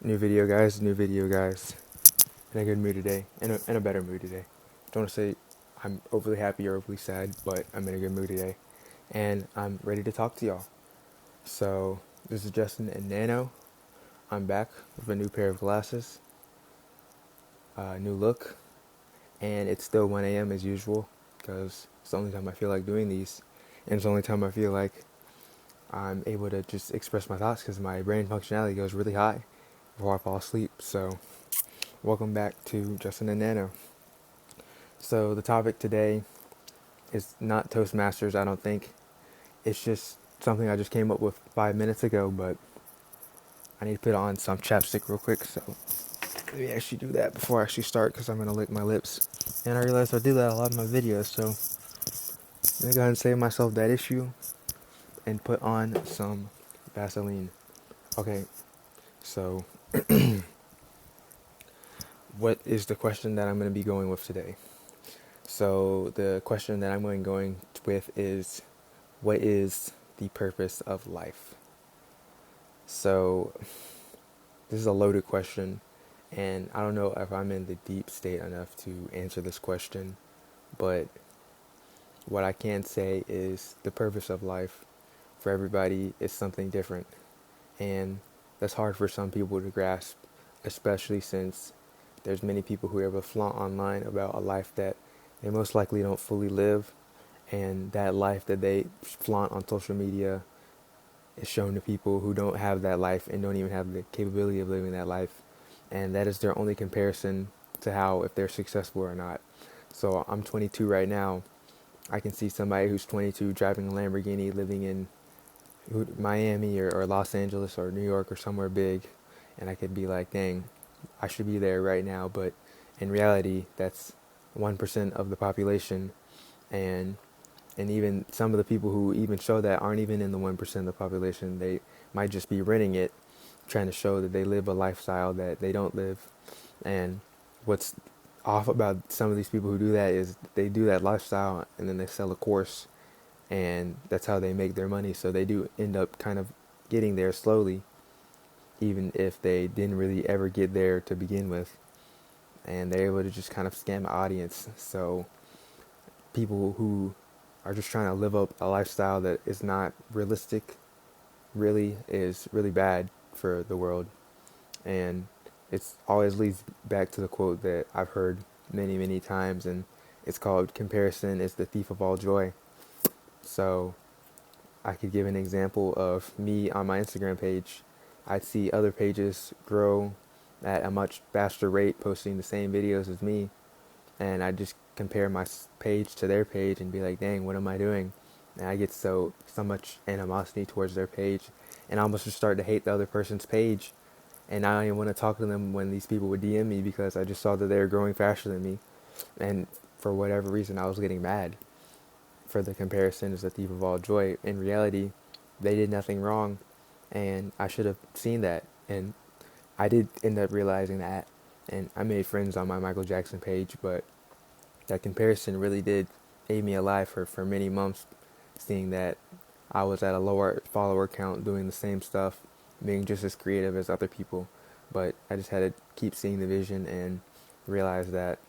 New video, guys. New video, guys. In a good mood today. In a better mood today. Don't want to say I'm overly happy or overly sad, but I'm in a good mood today. And I'm ready to talk to y'all. So, this is Justin and Nano. I'm back with a new pair of glasses, new look, and it's still 1 a.m. as usual because it's the only time I feel like doing these. And it's the only time I feel like I'm able to just express my thoughts because my brain functionality goes really high before I fall asleep. So, welcome back to Justin and Nano. So, the topic today is not Toastmasters, I don't think. It's just something I just came up with 5 minutes ago, but I need to put on some chapstick real quick. So, let me actually do that before I actually start because I'm going to lick my lips. And I realized I do that a lot in my videos, so let me go ahead and save myself that issue and put on some Vaseline. Okay, so what is the question that I'm going to be going with today? So the question that I'm going with is, what is the purpose of life? So this is a loaded question, and I don't know if I'm in the deep state enough to answer this question, but what I can say is the purpose of life for everybody is something different, and that's hard for some people to grasp, especially since there's many people who are able to flaunt online about a life that they most likely don't fully live, and that life that they flaunt on social media is shown to people who don't have that life and don't even have the capability of living that life, and that is their only comparison to how if they're successful or not. So I'm 22 right now. I can see somebody who's 22 driving a Lamborghini, living in Miami or Los Angeles or New York or somewhere big, and I could be like, dang, I should be there right now. But in reality, that's 1% of the population, and even some of the people who even show that aren't even in the 1% of the population. They might just be renting it, trying to show that they live a lifestyle that they don't live. And what's off about some of these people who do that is they do that lifestyle and then they sell a course, and that's how they make their money. So they do end up kind of getting there slowly, even if they didn't really ever get there to begin with, and they're able to just kind of scam the audience. So people who are just trying to live up a lifestyle that is not realistic really is really bad for the world. And it's always leads back to the quote that I've heard many, many times, and it's called comparison is the thief of all joy. So I could give an example of me on my Instagram page. I'd see other pages grow at a much faster rate, posting the same videos as me, and I just compare my page to their page and be like, dang, what am I doing? And I get so much animosity towards their page, and I almost just start to hate the other person's page, and I don't even want to talk to them when these people would DM me because I just saw that they were growing faster than me, and for whatever reason I was getting mad. For the comparison is the thief of all joy. In reality, they did nothing wrong, and I should have seen that, and I did end up realizing that, and I made friends on my Michael Jackson page, but that comparison really did aid me alive for many months, seeing that I was at a lower follower count doing the same stuff, being just as creative as other people. But I just had to keep seeing the vision and realize that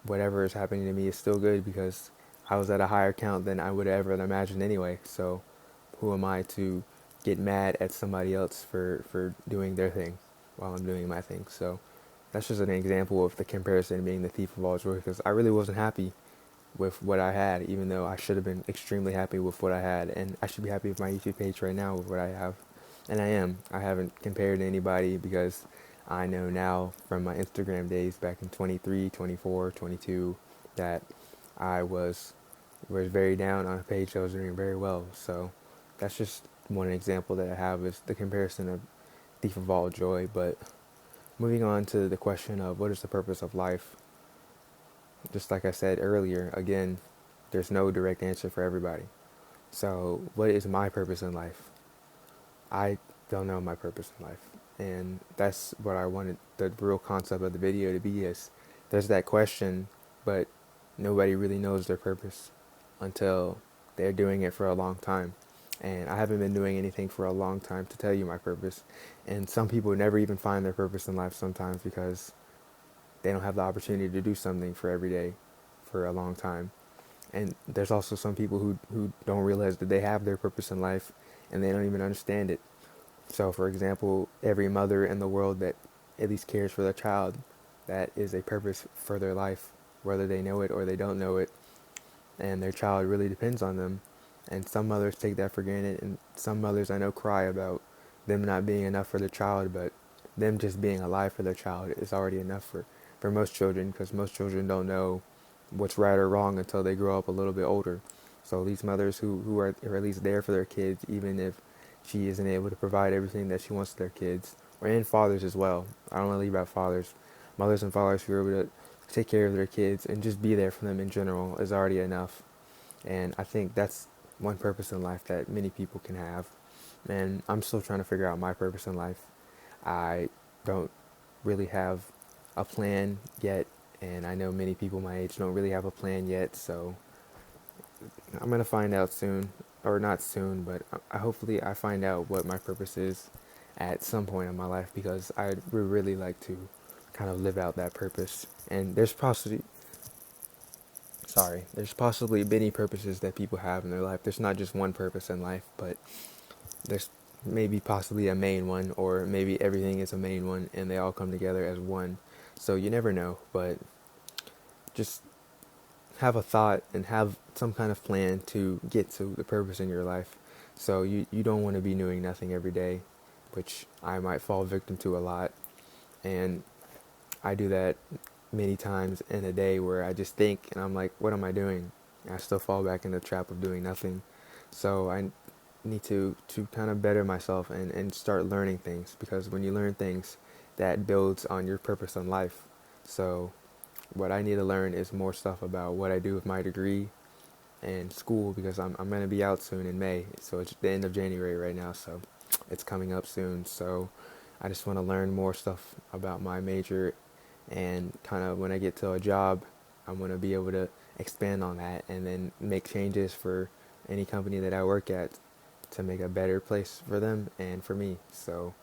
whatever is happening to me is still good because I was at a higher count than I would have ever imagined anyway. So who am I to get mad at somebody else for doing their thing while I'm doing my thing? So that's just an example of the comparison being the thief of all joy, because I really wasn't happy with what I had, even though I should have been extremely happy with what I had, and I should be happy with my YouTube page right now with what I have, and I am. I haven't compared to anybody because I know now from my Instagram days back in 23, 24, 22 that I was very down on a page that was doing very well. So that's just one example that I have is the comparison of thief of all joy. But moving on to the question of what is the purpose of life, just like I said earlier, again, there's no direct answer for everybody. So what is my purpose in life? I don't know my purpose in life. And that's what I wanted the real concept of the video to be is there's that question, but nobody really knows their purpose until they're doing it for a long time. And I haven't been doing anything for a long time to tell you my purpose. And some people never even find their purpose in life sometimes because they don't have the opportunity to do something for every day for a long time. And there's also some people who don't realize that they have their purpose in life and they don't even understand it. So, for example, every mother in the world that at least cares for their child, that is a purpose for their life, whether they know it or they don't know it. And their child really depends on them. And some mothers take that for granted, and some mothers I know cry about them not being enough for their child, but them just being alive for their child is already enough for most children, because most children don't know what's right or wrong until they grow up a little bit older. So these mothers who are at least there for their kids, even if she isn't able to provide everything that she wants to their kids, or and fathers as well. I don't want to leave out fathers. Mothers and fathers who are able to take care of their kids and just be there for them in general is already enough. And I think that's one purpose in life that many people can have. And I'm still trying to figure out my purpose in life. I don't really have a plan yet, and I know many people my age don't really have a plan yet, so I'm gonna find out soon, or not soon, but hopefully I find out what my purpose is at some point in my life, because I would really like to kind of live out that purpose. And there's possibly many purposes that people have in their life. There's not just one purpose in life, but there's maybe possibly a main one, or maybe everything is a main one and they all come together as one. So you never know, but just have a thought and have some kind of plan to get to the purpose in your life. So you don't want to be doing nothing every day, which I might fall victim to a lot. And I do that many times in a day where I just think and I'm like, what am I doing? And I still fall back in the trap of doing nothing. So I need to kind of better myself and start learning things, because when you learn things, that builds on your purpose in life. So what I need to learn is more stuff about what I do with my degree and school, because I'm going to be out soon in May. So it's the end of January right now, so it's coming up soon. So I just want to learn more stuff about my major, and kind of when I get to a job, I'm going to be able to expand on that and then make changes for any company that I work at to make a better place for them and for me. So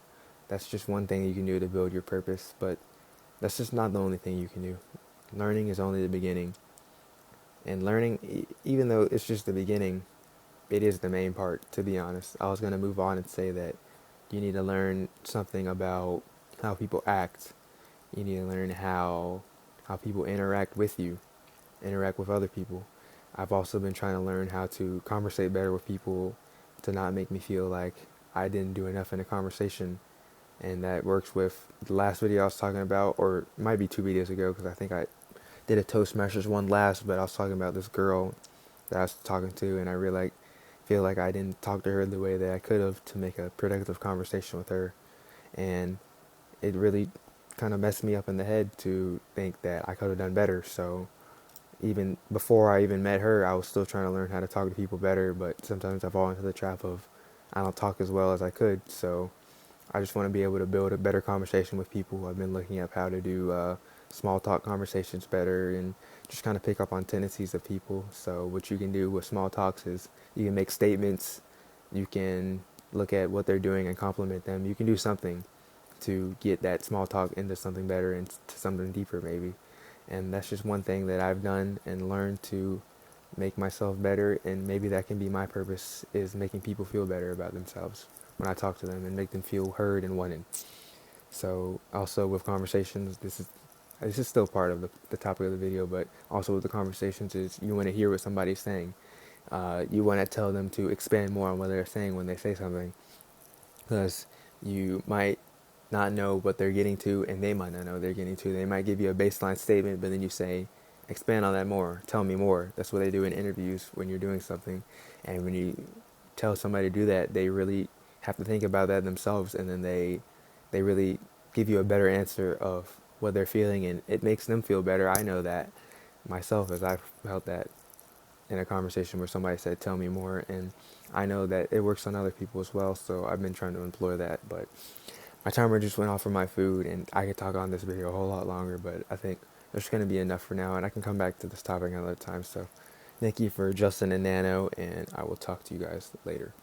that's just one thing you can do to build your purpose, but that's just not the only thing you can do. Learning is only the beginning. And learning, even though it's just the beginning, it is the main part, to be honest. I was going to move on and say that you need to learn something about how people act. You need to learn how people interact with you, interact with other people. I've also been trying to learn how to conversate better with people, to not make me feel like I didn't do enough in a conversation. And that works with the last video I was talking about, or it might be 2 videos ago, because I think I did a Toastmasters one last, but I was talking about this girl that I was talking to, and I really feel like I didn't talk to her the way that I could have to make a productive conversation with her. And it really kind of messed me up in the head to think that I could have done better. So even before I even met her, I was still trying to learn how to talk to people better, but sometimes I fall into the trap of I don't talk as well as I could. So I just want to be able to build a better conversation with people. I've been looking up how to do small talk conversations better, and just kind of pick up on tendencies of people. So what you can do with small talks is you can make statements, you can look at what they're doing and compliment them. You can do something to get that small talk into something better and to something deeper maybe. And that's just one thing that I've done and learned to make myself better, and maybe that can be my purpose, is making people feel better about themselves when I talk to them and make them feel heard and wanted. So also with conversations, this is still part of the topic of the video, but also with the conversations is you want to hear what somebody's saying. You want to tell them to expand more on what they're saying when they say something, because you might not know what they're getting to, and they might not know what they're getting to. They might give you a baseline statement, but then you say, expand on that more, tell me more. That's what they do in interviews when you're doing something. And when you tell somebody to do that, they really have to think about that themselves, and then they really give you a better answer of what they're feeling, and it makes them feel better. I know that myself, as I've felt that in a conversation where somebody said, tell me more, and I know that it works on other people as well, so I've been trying to employ that. But my timer just went off for my food, and I could talk on this video a whole lot longer, but I think there's going to be enough for now, and I can come back to this topic another time. So thank you for Justin and Nano, and I will talk to you guys later.